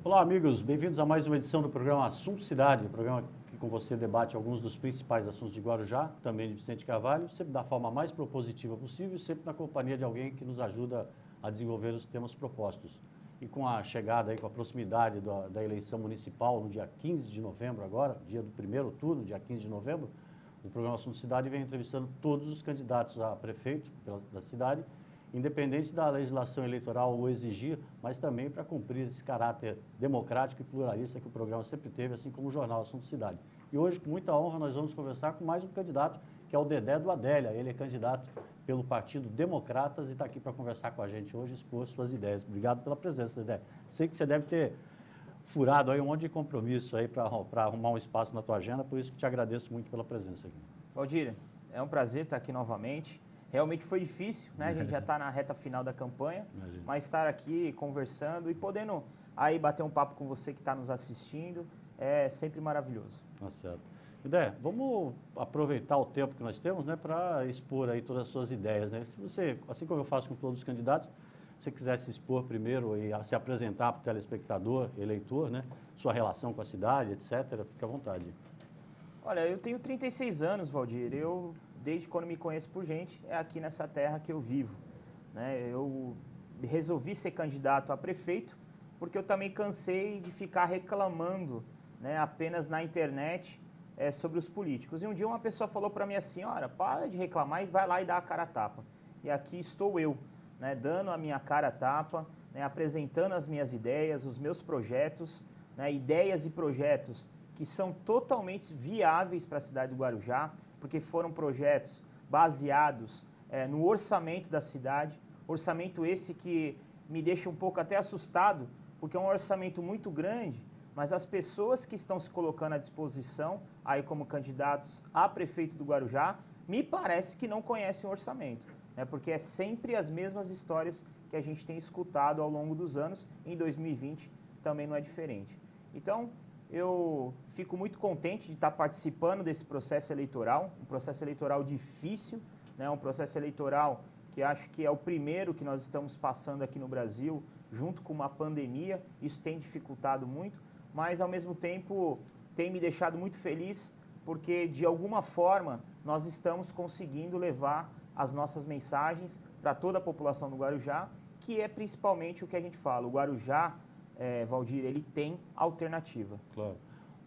Olá, amigos. Bem-vindos a mais uma edição do programa Assunto Cidade, o programa que com você debate alguns dos principais assuntos de Guarujá, também de Vicente Carvalho, sempre da forma mais propositiva possível, sempre na companhia de alguém que nos ajuda a desenvolver os temas propostos. E com a chegada aí, com a proximidade da eleição municipal no dia 15 de novembro agora, dia do primeiro turno, dia 15 de novembro, o programa Assunto Cidade vem entrevistando todos os candidatos a prefeito da cidade, independente da legislação eleitoral o exigir, mas também para cumprir esse caráter democrático e pluralista que o programa sempre teve, assim como o jornal Assunto Cidade. E hoje, com muita honra, nós vamos conversar com mais um candidato, que é o Dedé do Adélia. Ele é candidato pelo Partido Democratas e está aqui para conversar com a gente hoje, expor suas ideias. Obrigado pela presença, Dedé. Sei que você deve ter furado aí um monte de compromisso aí para arrumar um espaço na tua agenda, por isso que te agradeço muito pela presença aqui. Valdir, é um prazer estar aqui novamente. Realmente foi difícil, né? A gente já está na reta final da campanha, mas estar aqui conversando e podendo aí bater um papo com você que está nos assistindo é sempre maravilhoso. Tá certo. Dedé, vamos aproveitar o tempo que nós temos, né, para expor aí todas as suas ideias, né? Se você, assim como eu faço com todos os candidatos, se você quiser se expor primeiro e se apresentar para o telespectador, eleitor, né, sua relação com a cidade, etc., fique à vontade. Olha, eu tenho 36 anos, Valdir. Eu, desde quando me conheço por gente, é aqui nessa terra que eu vivo, né? Eu resolvi ser candidato a prefeito porque eu também cansei de ficar reclamando, né, apenas na internet sobre os políticos. E um dia uma pessoa falou para mim assim, olha, para de reclamar e vai lá e dá a cara a tapa. E aqui estou eu, né, dando a minha cara a tapa, né, apresentando as minhas ideias, os meus projetos, né, ideias e projetos que são totalmente viáveis para a cidade do Guarujá, porque foram projetos baseados no orçamento da cidade, orçamento esse que me deixa um pouco até assustado, porque é um orçamento muito grande, mas as pessoas que estão se colocando à disposição, aí como candidatos a prefeito do Guarujá, me parece que não conhecem o orçamento, né, porque é sempre as mesmas histórias que a gente tem escutado ao longo dos anos, em 2020 também não é diferente. Então, eu fico muito contente de estar participando desse processo eleitoral, um processo eleitoral difícil, né, um processo eleitoral que acho que é o primeiro que nós estamos passando aqui no Brasil, junto com uma pandemia, isso tem dificultado muito, mas ao mesmo tempo tem me deixado muito feliz, porque de alguma forma nós estamos conseguindo levar as nossas mensagens para toda a população do Guarujá, que é principalmente o que a gente fala, o Guarujá, Valdir, ele tem alternativa. Claro.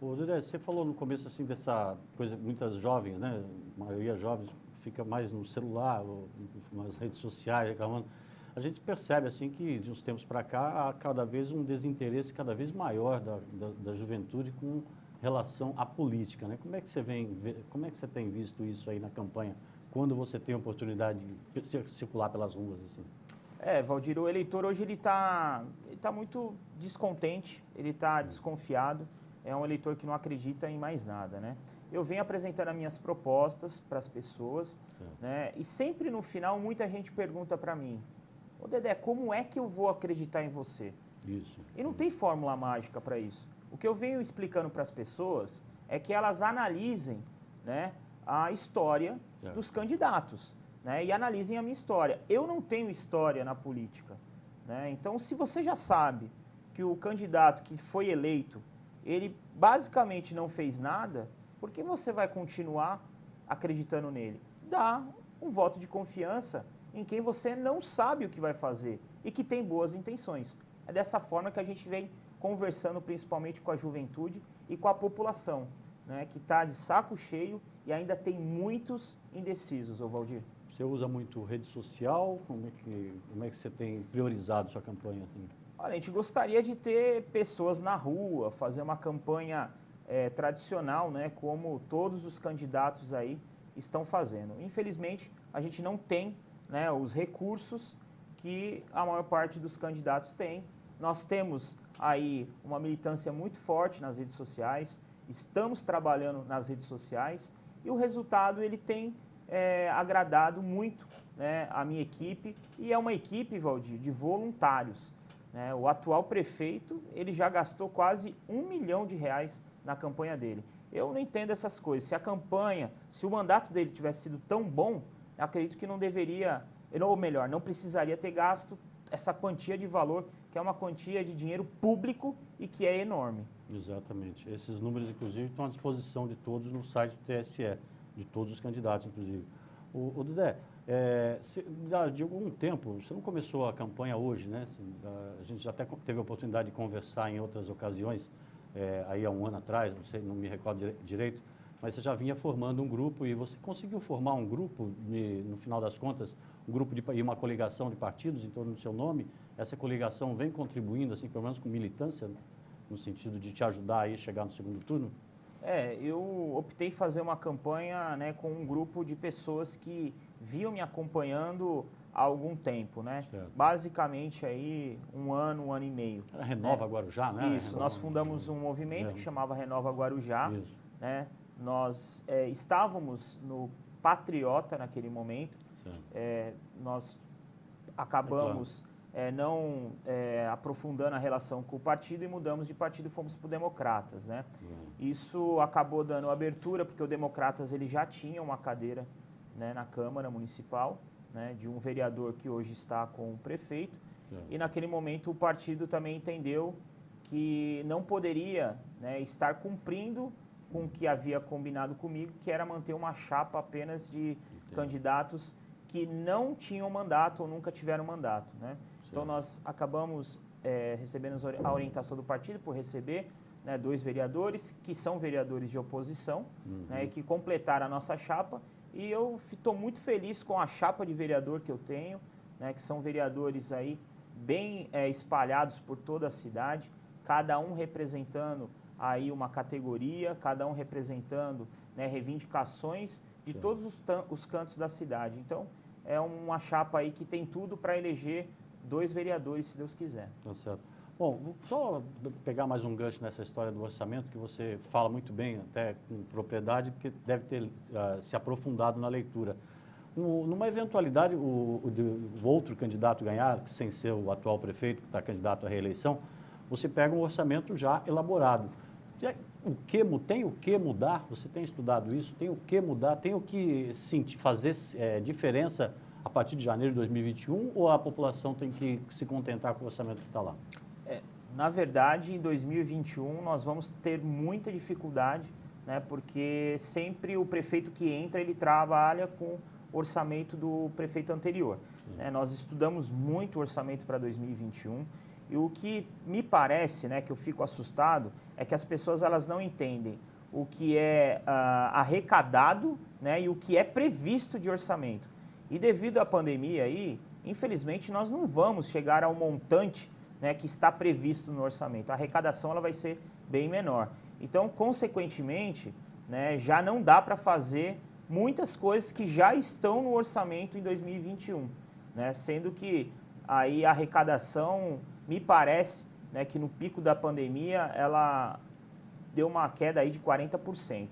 Ô, Dedé, você falou no começo assim dessa coisa, muitas jovens, né, a maioria jovens fica mais no celular, ou nas redes sociais, reclamando. A gente percebe assim que de uns tempos para cá há cada vez um desinteresse cada vez maior da juventude com relação à política, né? Como é que você tem visto isso aí na campanha, quando você tem a oportunidade de circular pelas ruas assim? Valdir, o eleitor hoje ele tá muito descontente, ele está desconfiado, é um eleitor que não acredita em mais nada, né? Eu venho apresentando as minhas propostas para as pessoas, né? E sempre no final muita gente pergunta para mim, ô Dedé, como é que eu vou acreditar em você? Isso. E não tem fórmula mágica para isso. O que eu venho explicando para as pessoas é que elas analisem, né, a história dos candidatos, né, e analisem a minha história. Eu não tenho história na política, né? Então, se você já sabe que o candidato que foi eleito, ele basicamente não fez nada, por que você vai continuar acreditando nele? Dá um voto de confiança em quem você não sabe o que vai fazer e que tem boas intenções. É dessa forma que a gente vem conversando principalmente com a juventude e com a população, né, que está de saco cheio e ainda tem muitos indecisos, ô Valdir. Você usa muito rede social? Como é que você tem priorizado sua campanha? Assim? Olha, a gente gostaria de ter pessoas na rua, fazer uma campanha tradicional, né, como todos os candidatos aí estão fazendo. Infelizmente, a gente não tem, né, os recursos que a maior parte dos candidatos tem. Nós temos aí uma militância muito forte nas redes sociais, estamos trabalhando nas redes sociais e o resultado ele tem agradado muito, né, a minha equipe, e é uma equipe, Valdir, de voluntários, né? O atual prefeito ele já gastou quase R$1 milhão na campanha dele. Eu não entendo essas coisas. Se o mandato dele tivesse sido tão bom, acredito que não deveria, ou melhor, não precisaria ter gasto essa quantia de valor, que é uma quantia de dinheiro público e que é enorme. Exatamente. Esses números, inclusive, estão à disposição de todos no site do TSE, de todos os candidatos, inclusive. O Dedé, de algum tempo, você não começou a campanha hoje, né? A gente já até teve a oportunidade de conversar em outras ocasiões, aí há um ano atrás, não sei, não me recordo direito, mas você já vinha formando um grupo e você conseguiu formar um grupo, no final das contas, um grupo e uma coligação de partidos em torno do seu nome. Essa coligação vem contribuindo, assim, pelo menos com militância, no sentido de te ajudar aí a chegar no segundo turno? Eu optei fazer uma campanha, né, com um grupo de pessoas que vinham me acompanhando há algum tempo, né? Certo. Basicamente aí um ano e meio. Era Renova Guarujá, né? Isso, nós fundamos um movimento que chamava Renova Guarujá, Isso. né? Nós estávamos no Patriota naquele momento, nós acabamos não aprofundando a relação com o partido e mudamos de partido e fomos para o Democratas, né? Isso acabou dando abertura, porque o Democratas ele já tinha uma cadeira, né, na Câmara Municipal, né, de um vereador que hoje está com o prefeito, e naquele momento o partido também entendeu que não poderia, né, estar cumprindo com o que havia combinado comigo, que era manter uma chapa apenas de candidatos que não tinham mandato ou nunca tiveram mandato, né? Então nós acabamos recebendo a orientação do partido por receber, né, 2 vereadores que são vereadores de oposição, né, e que completaram a nossa chapa, e eu estou muito feliz com a chapa de vereador que eu tenho, né, que são vereadores aí bem espalhados por toda a cidade, cada um representando aí uma categoria, cada um representando, né, reivindicações de todos os cantos da cidade. Então, é uma chapa aí que tem tudo para eleger 2 vereadores, se Deus quiser. Tá certo. Bom, vou só pegar mais um gancho nessa história do orçamento, que você fala muito bem, até com propriedade, porque deve ter se aprofundado na leitura. Numa eventualidade, o outro candidato ganhar, sem ser o atual prefeito, que está candidato à reeleição, você pega um orçamento já elaborado. Tem o que mudar? Você tem estudado isso? Tem o que mudar? Tem o que fazer diferença a partir de janeiro de 2021, ou a população tem que se contentar com o orçamento que está lá? Na verdade, em 2021 nós vamos ter muita dificuldade, né, porque sempre o prefeito que entra, ele trabalha com o orçamento do prefeito anterior. Nós estudamos muito o orçamento para 2021 e o que me parece, né, que eu fico assustado, é que as pessoas elas não entendem o que é arrecadado, né, e o que é previsto de orçamento. E devido à pandemia aí, infelizmente nós não vamos chegar ao montante, né, que está previsto no orçamento. A arrecadação ela vai ser bem menor. Então, consequentemente, né, já não dá para fazer muitas coisas que já estão no orçamento em 2021, né, sendo que aí a arrecadação, me parece, né, que no pico da pandemia ela deu uma queda aí de 40%.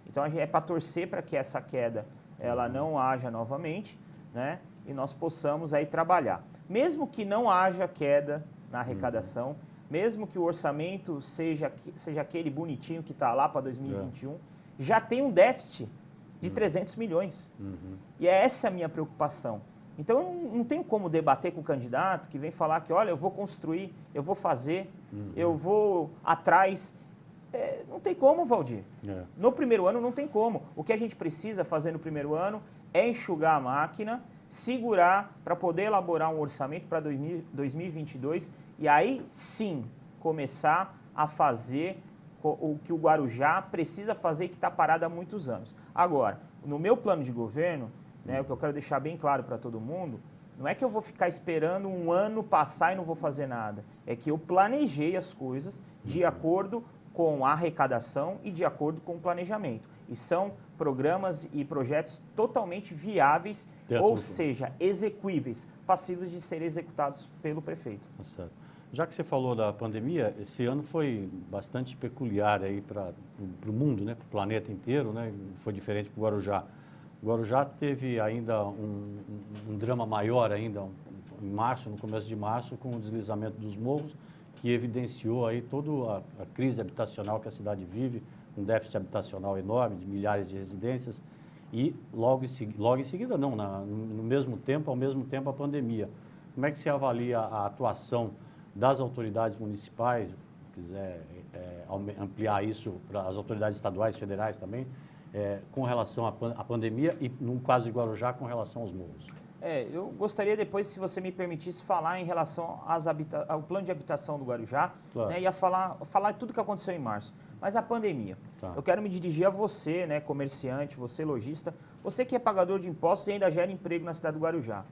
Então, é para torcer para que essa queda ela não haja novamente, né, e nós possamos aí trabalhar. Mesmo que não haja queda na arrecadação, mesmo que o orçamento seja aquele bonitinho que está lá para 2021, já tem um déficit de 300 milhões. E essa a minha preocupação. Então, eu não tenho como debater com o candidato que vem falar que, olha, eu vou construir, eu vou fazer, eu vou atrás. Não tem como, Valdir. No primeiro ano não tem como. O que a gente precisa fazer no primeiro ano é enxugar a máquina, segurar para poder elaborar um orçamento para 2022 e aí sim começar a fazer o que o Guarujá precisa fazer, que está parado há muitos anos. Agora, no meu plano de governo, né, o que eu quero deixar bem claro para todo mundo, não é que eu vou ficar esperando um ano passar e não vou fazer nada. É que eu planejei as coisas de acordo com a arrecadação e de acordo com o planejamento. E são programas e projetos totalmente viáveis, ou seja, execuíveis, passíveis de serem executados pelo prefeito. Tá certo. Já que você falou da pandemia, esse ano foi bastante peculiar aí para o mundo, né, para o planeta inteiro, né, foi diferente para o Guarujá. O Guarujá teve ainda um drama maior ainda, em março, no começo de março, com o deslizamento dos morros, que evidenciou aí toda a crise habitacional que a cidade vive, um déficit habitacional enorme, de milhares de residências, e logo em seguida, não, no mesmo tempo, ao mesmo tempo a pandemia. como é que você avalia a atuação das autoridades municipais, se quiser ampliar isso para as autoridades estaduais, federais também, com relação à pandemia e, no caso de Guarujá, com relação aos morros? Eu gostaria depois, se você me permitisse, falar em relação ao plano de habitação do Guarujá, Claro. né, e a falar tudo que aconteceu em março. Mas a pandemia, Tá. eu quero me dirigir a você, né, comerciante, você lojista, você que é pagador de impostos e ainda gera emprego na cidade do Guarujá.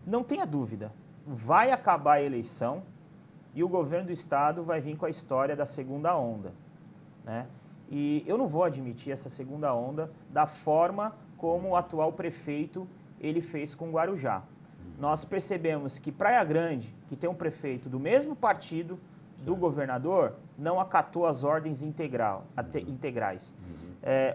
Não tenha dúvida, vai acabar a eleição e o governo do estado vai vir com a história da segunda onda, né? E eu não vou admitir essa segunda onda da forma como o atual prefeito ele fez com Guarujá. Nós percebemos que Praia Grande, que tem um prefeito do mesmo partido do governador, não acatou as ordens integrais.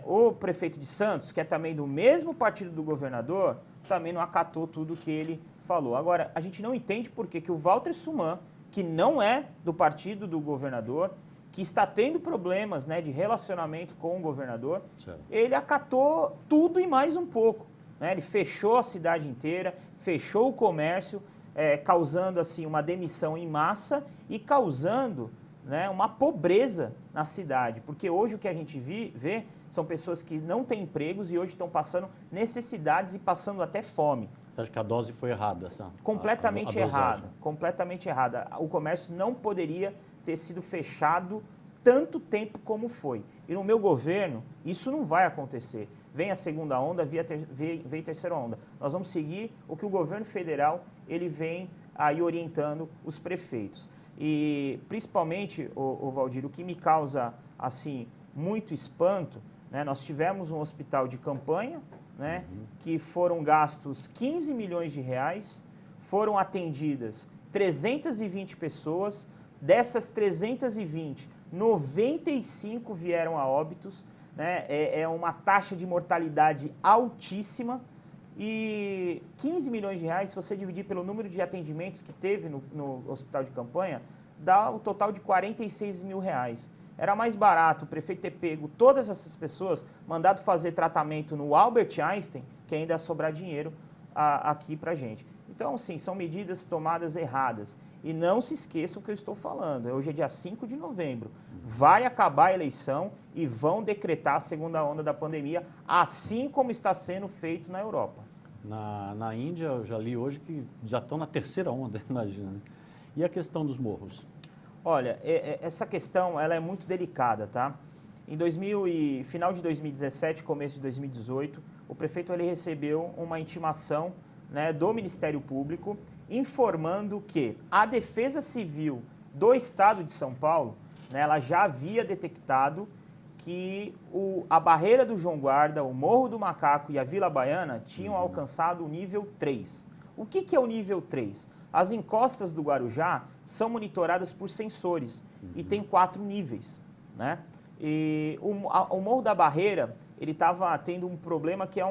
O prefeito de Santos, que é também do mesmo partido do governador, também não acatou tudo que ele falou. Agora, a gente não entende por que o Walter Suman, que não é do partido do governador, que está tendo problemas, né, de relacionamento com o governador, ele acatou tudo e mais um pouco. Né? Ele fechou a cidade inteira, fechou o comércio, causando assim uma demissão em massa e causando, né, uma pobreza na cidade. Porque hoje o que a gente vê são pessoas que não têm empregos e hoje estão passando necessidades e passando até fome. Você acha que a dose foi errada? Completamente errada, completamente errada. O comércio não poderia ter sido fechado tanto tempo como foi. E no meu governo, isso não vai acontecer. Vem a segunda onda, vem a terceira onda. Nós vamos seguir o que o governo federal ele vem aí orientando os prefeitos. E principalmente, o Valdir, o que me causa assim muito espanto, né, nós tivemos um hospital de campanha, né, que foram gastos 15 milhões de reais, foram atendidas 320 pessoas, dessas 320, 95 vieram a óbitos, né, é uma taxa de mortalidade altíssima e 15 milhões de reais, se você dividir pelo número de atendimentos que teve no hospital de campanha, dá o total de 46 mil reais. Era mais barato o prefeito ter pego todas essas pessoas, mandado fazer tratamento no Albert Einstein, que ainda ia sobrar dinheiro aqui pra gente. Então, sim, são medidas tomadas erradas. E não se esqueçam o que eu estou falando. Hoje é dia 5 de novembro. Vai acabar a eleição e vão decretar a segunda onda da pandemia, assim como está sendo feito na Europa. Na Índia, eu já li hoje que já estão na terceira onda, imagina, né? E a questão dos morros? Olha, essa questão ela é muito delicada, tá? Final de 2017, começo de 2018, o prefeito ele recebeu uma intimação, né, do Ministério Público informando que a Defesa Civil do Estado de São Paulo, né, ela já havia detectado que a barreira do João Guarda, o Morro do Macaco e a Vila Baiana tinham alcançado o nível 3. O que é o nível 3? As encostas do Guarujá são monitoradas por sensores e tem 4 níveis, né? E o Morro da Barreira, ele estava tendo um problema que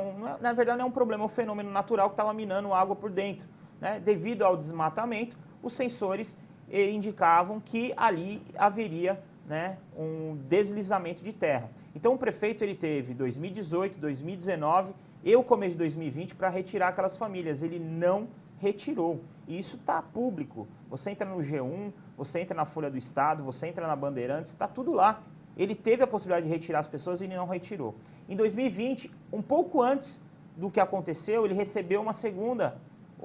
na verdade não é um problema, é um fenômeno natural que estava minando água por dentro, né? Devido ao desmatamento, os sensores indicavam que ali haveria, né, um deslizamento de terra. Então o prefeito ele teve 2018, 2019 e o começo de 2020 para retirar aquelas famílias. Ele não retirou. E isso está público. Você entra no G1, você entra na Folha do Estado, você entra na Bandeirantes, está tudo lá. Ele teve a possibilidade de retirar as pessoas e ele não retirou. Em 2020, um pouco antes do que aconteceu, ele recebeu um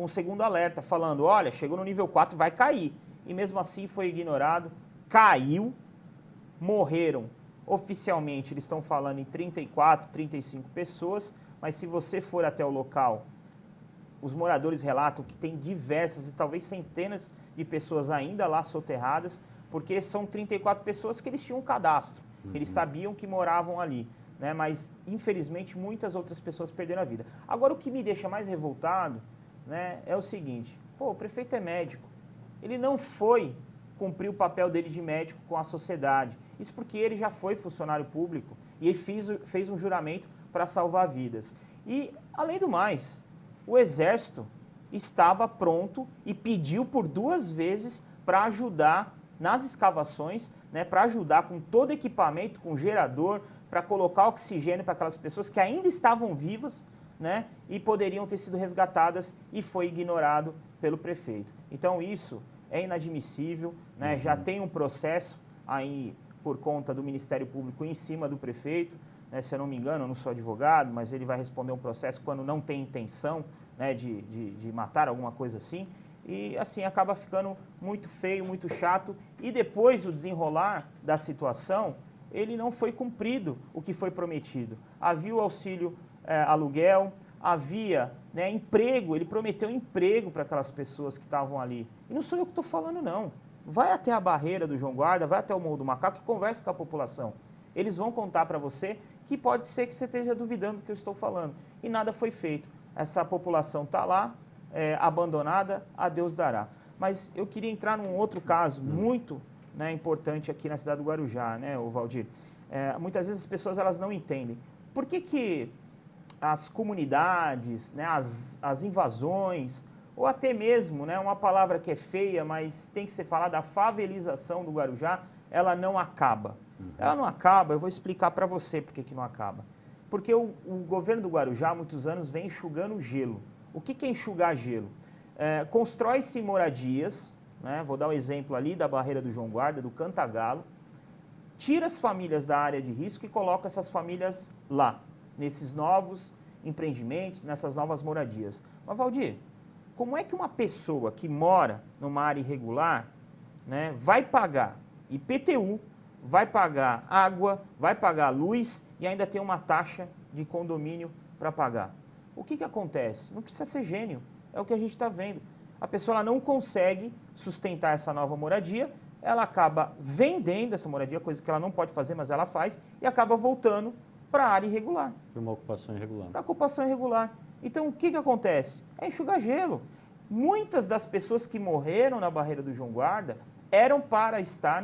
segundo alerta, falando, olha, chegou no nível 4, vai cair. E mesmo assim foi ignorado, caiu, morreram. Oficialmente, eles estão falando em 34, 35 pessoas, mas se você for até o local, os moradores relatam que tem diversas, talvez centenas de pessoas ainda lá soterradas, porque são 34 pessoas que eles tinham um cadastro, eles sabiam que moravam ali, né? Mas infelizmente muitas outras pessoas perderam a vida. Agora o que me deixa mais revoltado, né, é o seguinte, o prefeito é médico, ele não foi cumprir o papel dele de médico com a sociedade, isso porque ele já foi funcionário público e ele fez um juramento para salvar vidas. E além do mais, o Exército estava pronto e pediu por 2 vezes para ajudar nas escavações, né, para ajudar com todo equipamento, com gerador, para colocar oxigênio para aquelas pessoas que ainda estavam vivas né, e poderiam ter sido resgatadas e foi ignorado pelo prefeito. Então isso é inadmissível, né, já tem um processo aí por conta do Ministério Público em cima do prefeito, né, se eu não me engano, eu não sou advogado, mas ele vai responder um processo quando não tem intenção, né, de matar, alguma coisa assim, e assim acaba ficando muito feio, muito chato, e depois do desenrolar da situação, ele não foi cumprido o que foi prometido. Havia o auxílio aluguel, havia, né, emprego, ele prometeu emprego para aquelas pessoas que estavam ali. E não sou eu que estou falando, não. Vai até a barreira do João Guarda, vai até o Morro do Macaco e converse com a população. Eles vão contar para você que pode ser que você esteja duvidando do que eu estou falando. E nada foi feito. Essa população está lá, abandonada, a Deus dará. Mas eu queria entrar num outro caso muito, né, importante aqui na cidade do Guarujá, né, o Valdir. Muitas vezes as pessoas elas não entendem. Por que as comunidades, né, as invasões, ou até mesmo, né, uma palavra que é feia, mas tem que ser falada, a favelização do Guarujá, ela não acaba. Ela não acaba, eu vou explicar para você por que não acaba. Porque o governo do Guarujá, há muitos anos, vem enxugando gelo. O que é enxugar gelo? Constrói-se moradias, né, vou dar um exemplo ali da barreira do João Guarda, do Cantagalo, tira as famílias da área de risco e coloca essas famílias lá, nesses novos empreendimentos, nessas novas moradias. Mas, Valdir, como é que uma pessoa que mora numa área irregular, né, vai pagar IPTU, vai pagar água, vai pagar luz e ainda tem uma taxa de condomínio para pagar? O que acontece? Não precisa ser gênio, é o que a gente está vendo. A pessoa ela não consegue sustentar essa nova moradia, ela acaba vendendo essa moradia, coisa que ela não pode fazer, mas ela faz, e acaba voltando para a área irregular. Para uma ocupação irregular. Para a ocupação irregular. Então, o que acontece? É enxugar gelo. Muitas das pessoas que morreram na barreira do João Guarda eram para estar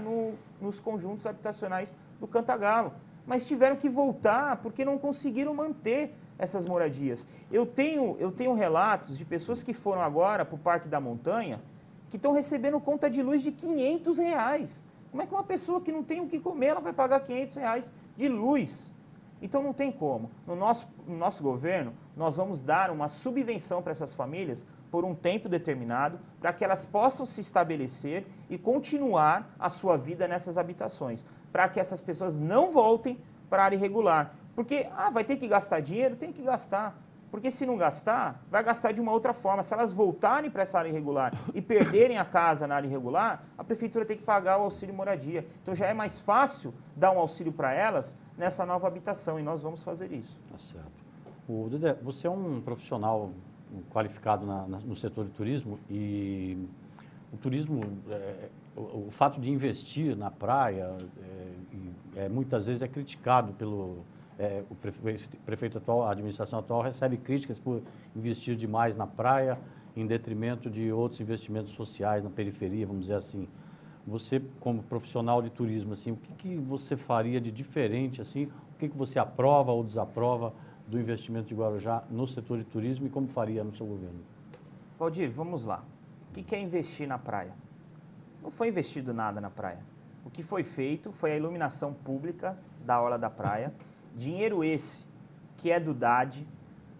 nos conjuntos habitacionais do Cantagalo, mas tiveram que voltar porque não conseguiram manter essas moradias. Eu tenho relatos de pessoas que foram agora para o Parque da Montanha que estão recebendo conta de luz de R$500. Como é que uma pessoa que não tem o que comer, ela vai pagar R$500 de luz? Então não tem como. No nosso governo, nós vamos dar uma subvenção para essas famílias por um tempo determinado, para que elas possam se estabelecer e continuar a sua vida nessas habitações, para que essas pessoas não voltem para a área irregular. Porque, vai ter que gastar dinheiro? Tem que gastar. Porque se não gastar, vai gastar de uma outra forma. Se elas voltarem para essa área irregular e perderem a casa na área irregular, a prefeitura tem que pagar o auxílio moradia. Então já é mais fácil dar um auxílio para elas nessa nova habitação e nós vamos fazer isso. Tá certo. Dedé, você é um profissional qualificado no setor de turismo e o turismo, o fato de investir na praia, muitas vezes é criticado pelo... o prefeito atual, a administração atual recebe críticas por investir demais na praia em detrimento de outros investimentos sociais na periferia, vamos dizer assim. Você, como profissional de turismo, assim, o que você faria de diferente, assim? O que você aprova ou desaprova do investimento de Guarujá no setor de turismo e como faria no seu governo? Valdir, vamos lá. O que é investir na praia? Não foi investido nada na praia. O que foi feito foi a iluminação pública da orla da praia. Dinheiro esse que é do DAD.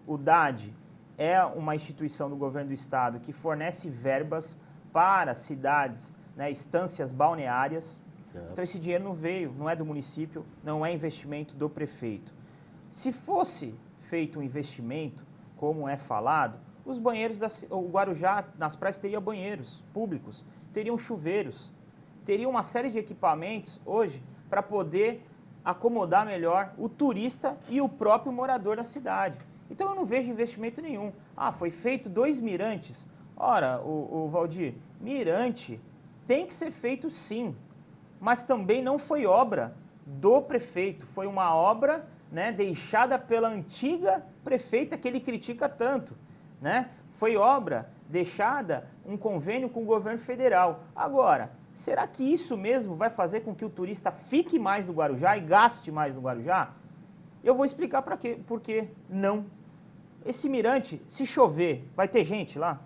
O DAD é uma instituição do governo do estado que fornece verbas para cidades, né, estâncias balneárias. Certo. Então esse dinheiro não veio, não é do município, não é investimento do prefeito. Se fosse feito um investimento, como é falado, os banheiros, o Guarujá nas praias teria banheiros públicos, teriam chuveiros, teria uma série de equipamentos hoje para poder acomodar melhor o turista e o próprio morador da cidade. Então eu não vejo investimento nenhum. Foi feito 2 mirantes. Ora, o Valdir, mirante tem que ser feito sim, mas também não foi obra do prefeito, foi uma obra, né, deixada pela antiga prefeita que ele critica tanto, né? Foi obra deixada, um convênio com o governo federal. Agora, será que isso mesmo vai fazer com que o turista fique mais no Guarujá e gaste mais no Guarujá? Eu vou explicar por quê. Não. Esse mirante, se chover, vai ter gente lá?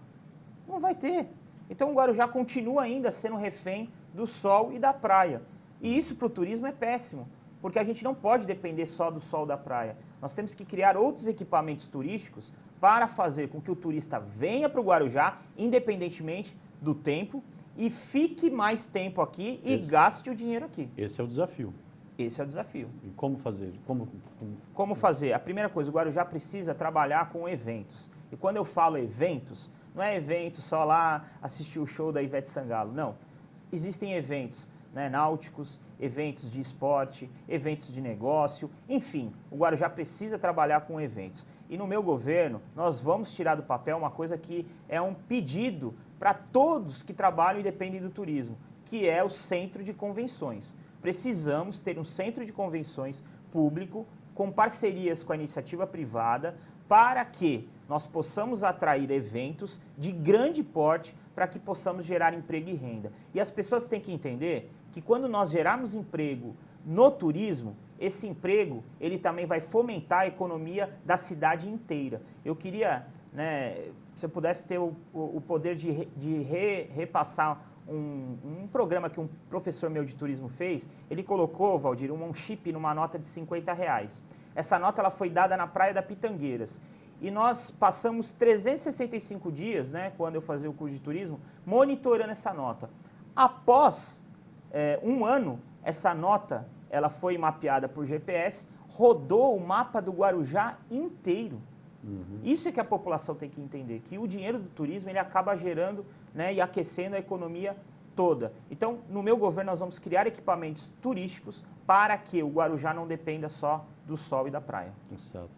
Não vai ter. Então o Guarujá continua ainda sendo refém do sol e da praia. E isso para o turismo é péssimo, porque a gente não pode depender só do sol da praia. Nós temos que criar outros equipamentos turísticos para fazer com que o turista venha para o Guarujá, independentemente do tempo, e fique mais tempo aqui e gaste o dinheiro aqui. Esse é o desafio. Esse é o desafio. E como fazer? Como fazer? A primeira coisa, o Guarujá precisa trabalhar com eventos. E quando eu falo eventos, não é evento só lá assistir o show da Ivete Sangalo, não. Existem eventos, né, náuticos, eventos de esporte, eventos de negócio, enfim, o Guarujá precisa trabalhar com eventos. E no meu governo, nós vamos tirar do papel uma coisa que é um pedido para todos que trabalham e dependem do turismo, que é o centro de convenções. Precisamos ter um centro de convenções público com parcerias com a iniciativa privada para que nós possamos atrair eventos de grande porte para que possamos gerar emprego e renda. E as pessoas têm que entender que quando nós gerarmos emprego no turismo, esse emprego ele também vai fomentar a economia da cidade inteira. Eu queria, né, se eu pudesse ter o poder de repassar um programa que um professor meu de turismo fez, ele colocou, Valdir, um chip numa nota de R$50. Essa nota ela foi dada na Praia da Pitangueiras. E nós passamos 365 dias, né, quando eu fazia o curso de turismo, monitorando essa nota. Após um ano, essa nota ela foi mapeada por GPS, rodou o mapa do Guarujá inteiro. Isso é que a população tem que entender, que o dinheiro do turismo ele acaba gerando, né, e aquecendo a economia toda. Então, no meu governo, nós vamos criar equipamentos turísticos para que o Guarujá não dependa só do sol e da praia. Certo.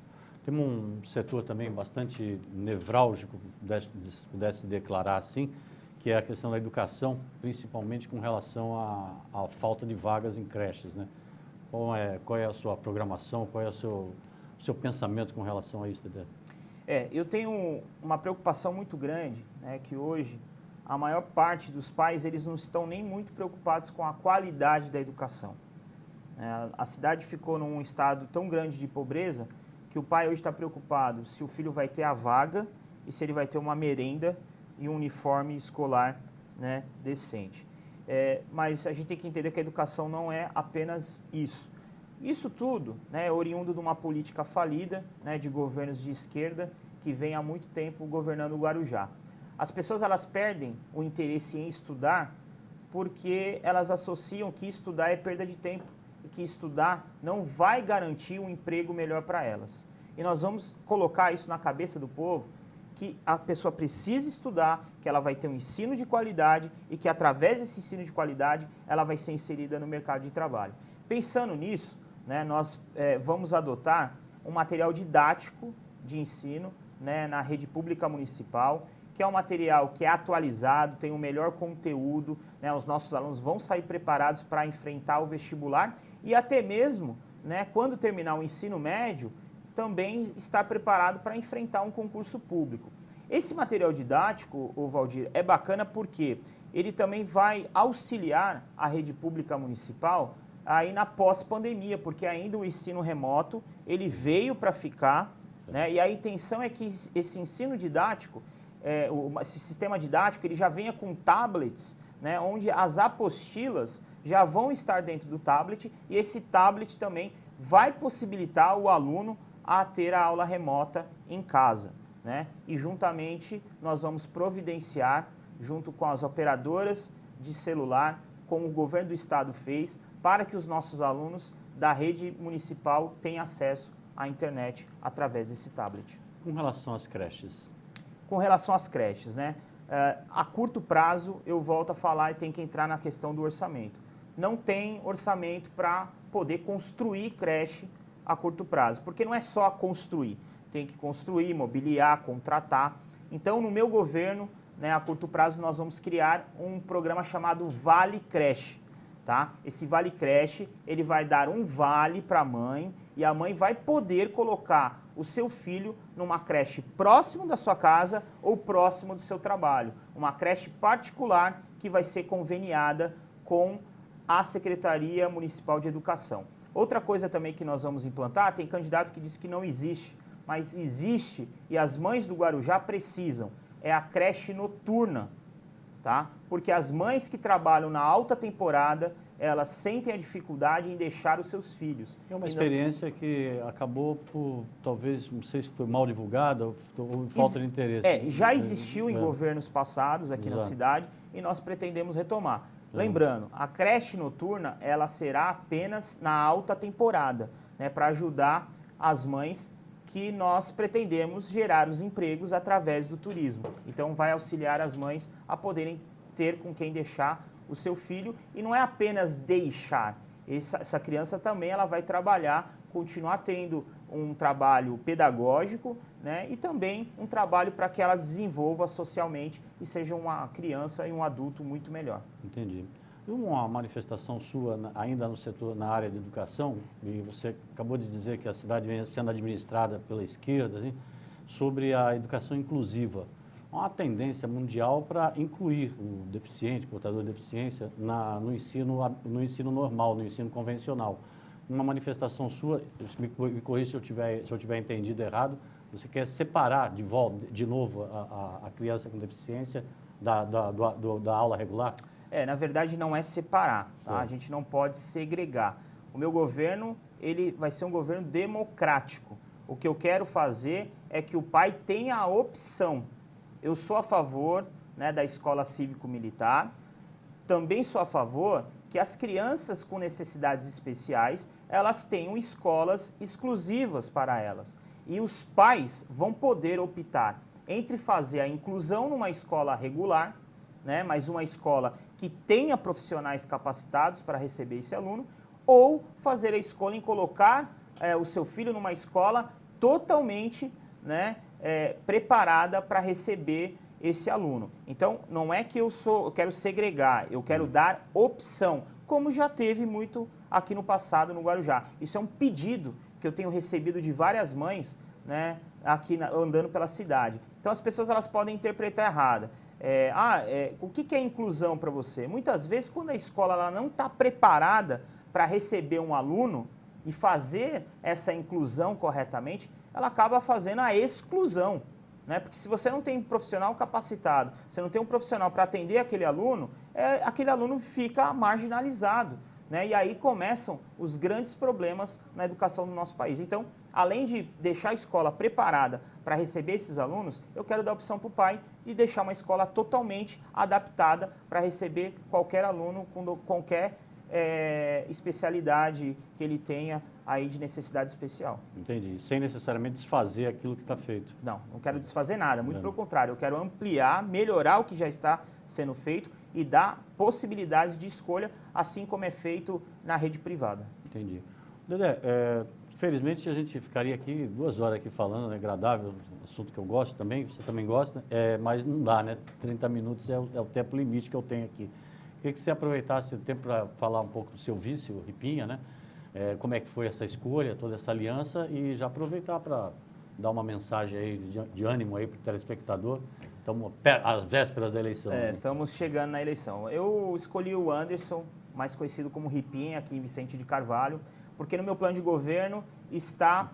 Tem um setor também bastante nevrálgico, se pudesse declarar assim, que é a questão da educação, principalmente com relação à falta de vagas em creches, né? Qual é a sua programação, qual é o seu pensamento com relação a isso, Dedé? Eu tenho uma preocupação muito grande, né, que hoje a maior parte dos pais eles não estão nem muito preocupados com a qualidade da educação. A cidade ficou num estado tão grande de pobreza que o pai hoje está preocupado se o filho vai ter a vaga e se ele vai ter uma merenda e um uniforme escolar, né, decente. Mas a gente tem que entender que a educação não é apenas isso. Isso tudo, né, é oriundo de uma política falida, né, de governos de esquerda que vem há muito tempo governando o Guarujá. As pessoas elas perdem o interesse em estudar porque elas associam que estudar é perda de tempo e que estudar não vai garantir um emprego melhor para elas. E nós vamos colocar isso na cabeça do povo, que a pessoa precisa estudar, que ela vai ter um ensino de qualidade e que através desse ensino de qualidade ela vai ser inserida no mercado de trabalho. Pensando nisso, né, nós vamos adotar um material didático de ensino, né, na rede pública municipal, que é um material que é atualizado, tem o melhor conteúdo, né, os nossos alunos vão sair preparados para enfrentar o vestibular e até mesmo, né, quando terminar o ensino médio, também estar preparado para enfrentar um concurso público. Esse material didático, Valdir, é bacana porque ele também vai auxiliar a rede pública municipal aí na pós-pandemia, porque ainda o ensino remoto, ele veio para ficar, né, e a intenção é que esse ensino didático, esse sistema didático, ele já venha com tablets, né, onde as apostilas já vão estar dentro do tablet e esse tablet também vai possibilitar o aluno a ter a aula remota em casa, né? E juntamente nós vamos providenciar, junto com as operadoras de celular, como o governo do estado fez, para que os nossos alunos da rede municipal tenham acesso à internet através desse tablet. Com relação às creches? Com relação às creches, né? A curto prazo, eu volto a falar e tem que entrar na questão do orçamento. Não tem orçamento para poder construir creche a curto prazo, porque não é só construir, tem que construir, mobiliar, contratar. Então, no meu governo, né, a curto prazo, nós vamos criar um programa chamado Vale Creche. Tá? Esse Vale Creche, ele vai dar um vale para a mãe e a mãe vai poder colocar o seu filho numa creche próximo da sua casa ou próximo do seu trabalho. Uma creche particular que vai ser conveniada com a Secretaria Municipal de Educação. Outra coisa também que nós vamos implantar, tem candidato que diz que não existe, mas existe e as mães do Guarujá precisam, é a creche noturna. tá? Porque as mães que trabalham na alta temporada, elas sentem a dificuldade em deixar os seus filhos. É uma experiência que acabou por, talvez, não sei se foi mal divulgada ou falta de interesse. Já existiu em governos passados aqui na cidade e nós pretendemos retomar. Lembrando, a creche noturna, ela será apenas na alta temporada, né, para ajudar as mães que nós pretendemos gerar os empregos através do turismo. Então, vai auxiliar as mães a poderem ter com quem deixar o seu filho, e não é apenas deixar. Essa criança também ela vai trabalhar, continuar tendo um trabalho pedagógico, né, e também um trabalho para que ela desenvolva socialmente e seja uma criança e um adulto muito melhor. Entendi. E uma manifestação sua ainda no setor, na área de educação, e você acabou de dizer que a cidade vem sendo administrada pela esquerda, assim, sobre a educação inclusiva. Há uma tendência mundial para incluir o deficiente, portador de deficiência, no ensino normal, no ensino convencional. Uma manifestação sua, me corrija se eu tiver entendido errado, você quer separar de novo a criança com deficiência da aula regular? Na verdade não é separar, tá? A gente não pode segregar. O meu governo, ele vai ser um governo democrático. O que eu quero fazer é que o pai tenha a opção. Eu sou a favor, né, da escola cívico-militar, também sou a favor que as crianças com necessidades especiais, elas tenham escolas exclusivas para elas. E os pais vão poder optar entre fazer a inclusão numa escola regular, né, mas uma escola que tenha profissionais capacitados para receber esse aluno, ou fazer a escolha em colocar o seu filho numa escola totalmente, né, preparada para receber esse aluno. Então, não é que eu quero segregar, eu quero dar opção, como já teve muito aqui no passado no Guarujá. Isso é um pedido que eu tenho recebido de várias mães, né, aqui andando pela cidade. Então, as pessoas elas podem interpretar errado. O que é inclusão para você? Muitas vezes, quando a escola ela não está preparada para receber um aluno e fazer essa inclusão corretamente, ela acaba fazendo a exclusão, né? Porque se você não tem um profissional capacitado, você não tem um profissional para atender aquele aluno fica marginalizado, né? E aí começam os grandes problemas na educação do nosso país. Então, além de deixar a escola preparada para receber esses alunos, eu quero dar a opção para o pai de deixar uma escola totalmente adaptada para receber qualquer aluno com qualquer especialidade que ele tenha aí de necessidade especial. Entendi. Sem necessariamente desfazer aquilo que está feito. Não quero desfazer nada, muito pelo contrário, eu quero ampliar, melhorar o que já está sendo feito e dar possibilidades de escolha, assim como é feito na rede privada. Entendi. Dedé, felizmente a gente ficaria aqui 2 horas aqui falando, é agradável, assunto que eu gosto também, você também gosta, mas não dá, né? 30 minutos é o tempo limite que eu tenho aqui. Queria que você aproveitasse o tempo para falar um pouco do seu vice, o Ripinha, né? Como é que foi essa escolha, toda essa aliança, e já aproveitar para dar uma mensagem aí de ânimo aí para o telespectador. Estamos às vésperas da eleição. Estamos chegando na eleição. Eu escolhi o Anderson, mais conhecido como Ripinha, aqui em Vicente de Carvalho, porque no meu plano de governo está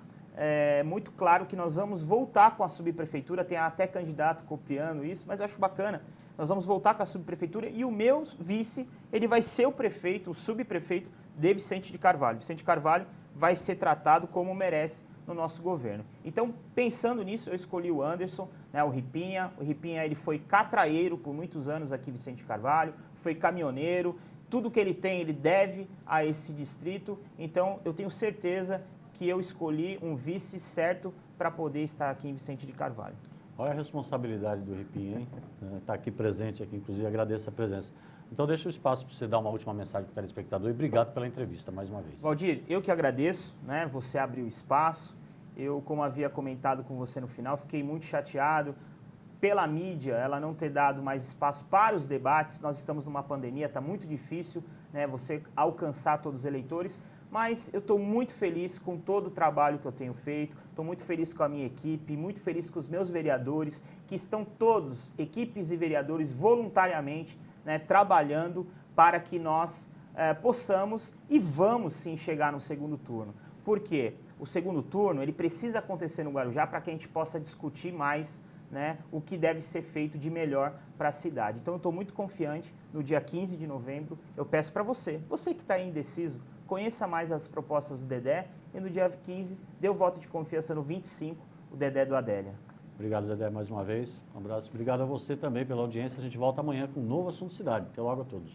muito claro que nós vamos voltar com a subprefeitura, tem até candidato copiando isso, mas eu acho bacana. Nós vamos voltar com a subprefeitura e o meu vice, ele vai ser o prefeito, o subprefeito de Vicente de Carvalho. Vicente de Carvalho vai ser tratado como merece no nosso governo. Então, pensando nisso, eu escolhi o Anderson, né, o Ripinha. O Ripinha ele foi catraeiro por muitos anos aqui em Vicente de Carvalho, foi caminhoneiro, tudo que ele tem ele deve a esse distrito. Então, eu tenho certeza que eu escolhi um vice certo para poder estar aqui em Vicente de Carvalho. Olha a responsabilidade do Ripinha, hein? Está aqui presente, aqui, inclusive agradeço a presença. Então deixa o espaço para você dar uma última mensagem para o telespectador e obrigado pela entrevista mais uma vez. Valdir, eu que agradeço, né? Você abriu espaço. Eu, como havia comentado com você no final, fiquei muito chateado pela mídia, ela não ter dado mais espaço para os debates. Nós estamos numa pandemia, está muito difícil, né, você alcançar todos os eleitores, mas eu estou muito feliz com todo o trabalho que eu tenho feito, estou muito feliz com a minha equipe, muito feliz com os meus vereadores, que estão todos, equipes e vereadores, voluntariamente, né, trabalhando para que nós possamos e vamos sim chegar no segundo turno. Por quê? O segundo turno ele precisa acontecer no Guarujá para que a gente possa discutir mais, né, o que deve ser feito de melhor para a cidade. Então, eu estou muito confiante. No dia 15 de novembro, eu peço para você que está indeciso, conheça mais as propostas do Dedé e no dia 15, dê o voto de confiança no 25, o Dedé do Adélia. Obrigado, Dedé, mais uma vez. Um abraço. Obrigado a você também pela audiência. A gente volta amanhã com um novo Assunto Cidade. Até logo a todos.